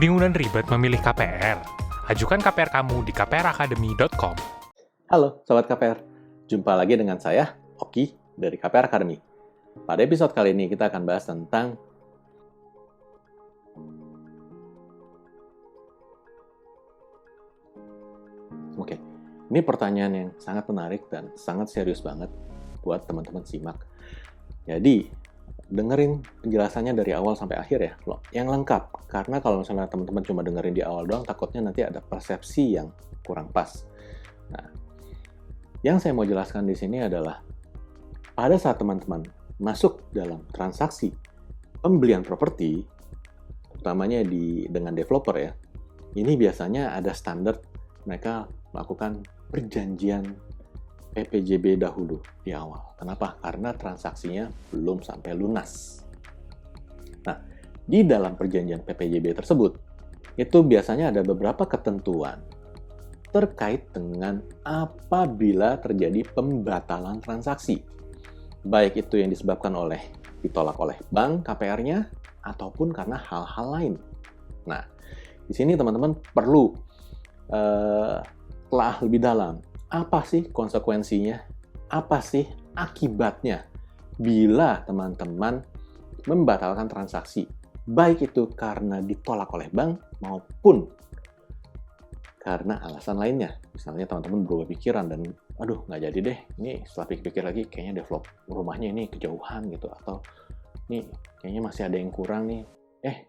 Bingung dan ribet memilih KPR? Ajukan KPR kamu di kpracademy.com. Halo Sobat KPR, jumpa lagi dengan saya, Oki, dari KPR Academy. Pada episode kali ini kita akan bahas tentang Oke, ini pertanyaan yang sangat menarik dan sangat serius banget buat teman-teman simak. Jadi, dengerin penjelasannya dari awal sampai akhir ya, loh, yang lengkap. Karena kalau misalnya teman-teman cuma dengerin di awal doang, takutnya nanti ada persepsi yang kurang pas. Nah, yang saya mau jelaskan di sini adalah pada saat teman-teman masuk dalam transaksi pembelian properti, utamanya dengan developer ya, ini biasanya ada standar mereka melakukan perjanjian PPJB dahulu di awal. Kenapa? Karena transaksinya belum sampai lunas. Nah, di dalam perjanjian PPJB tersebut, itu biasanya ada beberapa ketentuan terkait dengan apabila terjadi pembatalan transaksi. Baik itu yang disebabkan ditolak oleh bank KPR-nya, ataupun karena hal-hal lain. Nah, di sini teman-teman perlu telah lebih dalam. Apa sih konsekuensinya? Apa sih akibatnya bila teman-teman membatalkan transaksi? Baik itu karena ditolak oleh bank maupun karena alasan lainnya. Misalnya teman-teman berubah pikiran dan aduh nggak jadi deh, ini setelah pikir-pikir lagi kayaknya develop rumahnya ini kejauhan gitu, atau ini kayaknya masih ada yang kurang nih,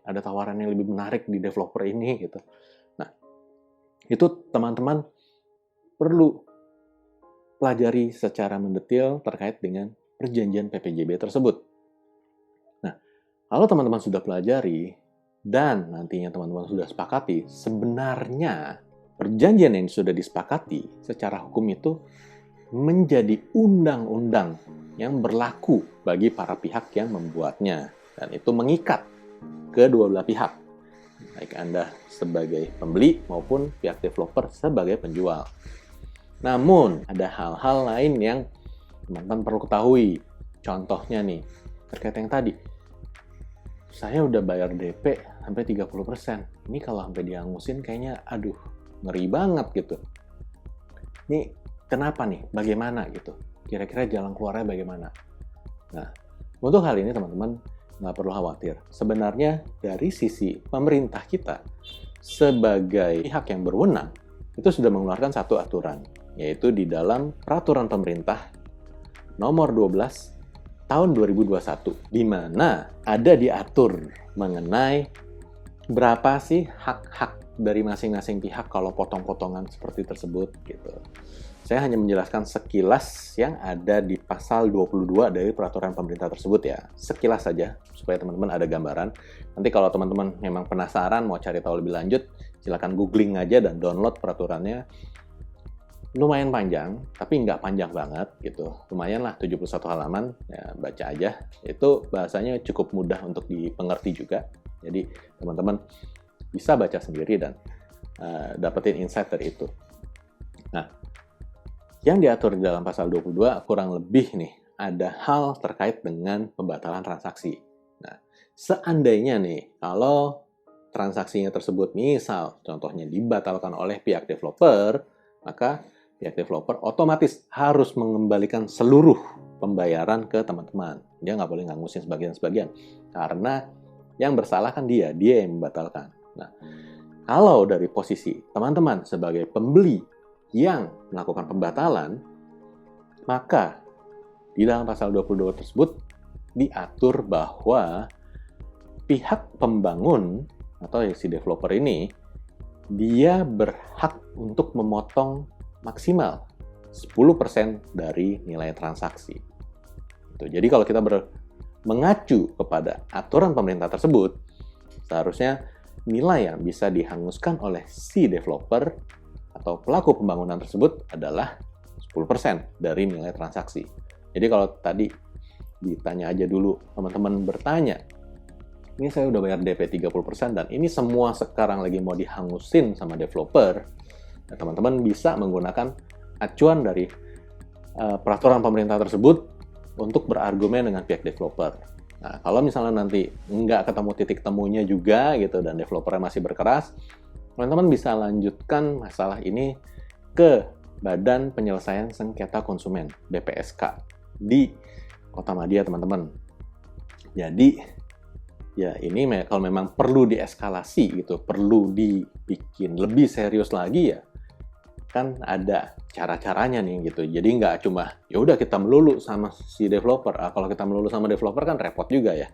ada tawaran yang lebih menarik di developer ini gitu. Nah, itu teman-teman perlu pelajari secara mendetil terkait dengan perjanjian PPJB tersebut. Nah, kalau teman-teman sudah pelajari dan nantinya teman-teman sudah sepakati, sebenarnya perjanjian yang sudah disepakati secara hukum itu menjadi undang-undang yang berlaku bagi para pihak yang membuatnya. Dan itu mengikat kedua belah pihak, baik Anda sebagai pembeli maupun pihak developer sebagai penjual. Namun, ada hal-hal lain yang teman-teman perlu ketahui. Contohnya nih, terkait yang tadi. Saya udah bayar DP sampai 30%. Ini kalau sampai dihangusin kayaknya, aduh, ngeri banget gitu. Ini kenapa nih? Bagaimana gitu? Kira-kira jalan keluarnya bagaimana? Nah, untuk hal ini teman-teman nggak perlu khawatir. Sebenarnya dari sisi pemerintah kita, sebagai pihak yang berwenang, itu sudah mengeluarkan satu aturan, yaitu di dalam Peraturan Pemerintah Nomor 12 Tahun 2021, di mana ada diatur mengenai berapa sih hak-hak dari masing-masing pihak kalau potong-potongan seperti tersebut gitu. Saya hanya menjelaskan sekilas yang ada di pasal 22 dari peraturan pemerintah tersebut ya. Sekilas saja, supaya teman-teman ada gambaran. Nanti kalau teman-teman memang penasaran, mau cari tahu lebih lanjut, silakan googling aja dan download peraturannya. Lumayan panjang, tapi nggak panjang banget gitu. Lumayan lah, 71 halaman, ya baca aja. Itu bahasanya cukup mudah untuk dipengerti juga. Jadi teman-teman bisa baca sendiri dan dapetin insight dari itu. Nah, yang diatur di dalam pasal 22 kurang lebih nih, ada hal terkait dengan pembatalan transaksi. Nah, seandainya nih, kalau transaksinya tersebut misal, contohnya dibatalkan oleh pihak developer, maka pihak developer otomatis harus mengembalikan seluruh pembayaran ke teman-teman. Dia nggak boleh ngangusin sebagian-sebagian. Karena yang bersalah kan dia yang membatalkan. Nah, kalau dari posisi teman-teman sebagai pembeli yang melakukan pembatalan, maka di dalam pasal 22 tersebut diatur bahwa pihak pembangun atau si developer ini, dia berhak untuk memotong maksimal 10% dari nilai transaksi. Jadi kalau kita mengacu kepada aturan pemerintah tersebut, seharusnya nilai yang bisa dihanguskan oleh si developer atau pelaku pembangunan tersebut adalah 10% dari nilai transaksi. Jadi kalau tadi ditanya aja dulu, teman-teman bertanya, ini saya udah bayar DP 30% dan ini semua sekarang lagi mau dihangusin sama developer, nah, teman-teman bisa menggunakan acuan dari peraturan pemerintah tersebut untuk berargumen dengan pihak developer. Nah, kalau misalnya nanti nggak ketemu titik temunya juga gitu dan developernya masih berkeras, teman-teman bisa lanjutkan masalah ini ke Badan Penyelesaian Sengketa Konsumen (BPSK) di Kota Madia, teman-teman. Jadi ya ini kalau memang perlu dieskalasi gitu, perlu dibikin lebih serius lagi ya, kan ada cara-caranya nih gitu. Jadi nggak cuma ya udah kita melulu sama si developer. Kalau kita melulu sama developer kan repot juga ya.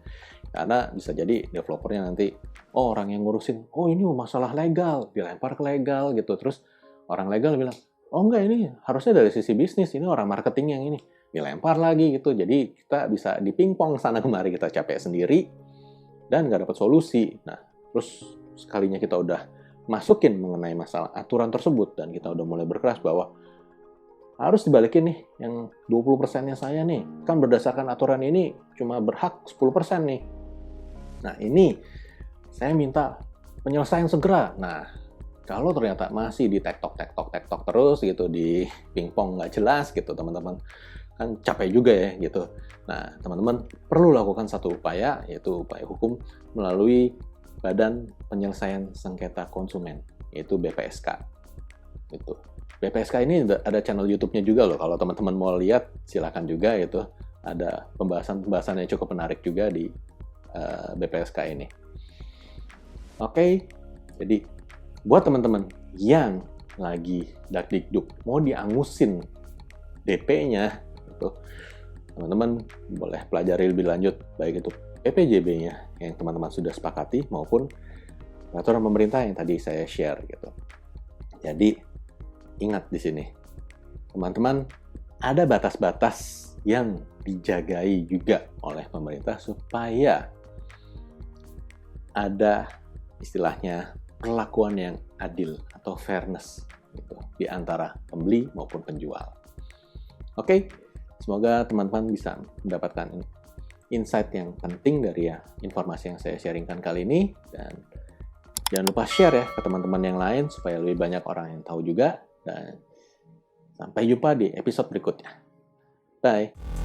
Karena bisa jadi developernya nanti orang yang ngurusin, oh ini masalah legal, dilempar ke legal gitu. Terus orang legal bilang, oh enggak, ini harusnya dari sisi bisnis, ini orang marketing yang ini, dilempar lagi gitu. Jadi kita bisa dipingpong sana kemari, kita capek sendiri dan nggak dapat solusi. Nah, terus sekalinya kita udah masukin mengenai masalah aturan tersebut dan kita udah mulai berkeras bahwa harus dibalikin nih yang 20%-nya saya nih. Kan berdasarkan aturan ini cuma berhak 10% nih. Nah, ini saya minta penyelesaian segera. Nah, kalau ternyata masih di tektok terus gitu, di pingpong nggak jelas gitu, teman-teman, kan capek juga ya gitu. Nah, teman-teman perlu lakukan satu upaya, yaitu upaya hukum melalui Badan Penyelesaian Sengketa Konsumen, yaitu BPSK. Gitu. BPSK ini ada channel YouTube-nya juga loh. Kalau teman-teman mau lihat, silakan juga itu. Ada pembahasan-pembahasan yang cukup menarik juga di BPSK ini. Oke, jadi buat teman-teman yang lagi dakdikduk mau diangusin DP-nya, gitu, teman-teman boleh pelajari lebih lanjut, baik itu PPJB-nya yang teman-teman sudah sepakati maupun peraturan pemerintah yang tadi saya share gitu. Jadi ingat di sini, teman-teman, ada batas-batas yang dijagai juga oleh pemerintah supaya ada istilahnya perlakuan yang adil atau fairness gitu di antara pembeli maupun penjual. Oke, semoga teman-teman bisa mendapatkan insight yang penting dari informasi yang saya sharingkan kali ini, dan jangan lupa share ya ke teman-teman yang lain supaya lebih banyak orang yang tahu juga, dan sampai jumpa di episode berikutnya. Bye.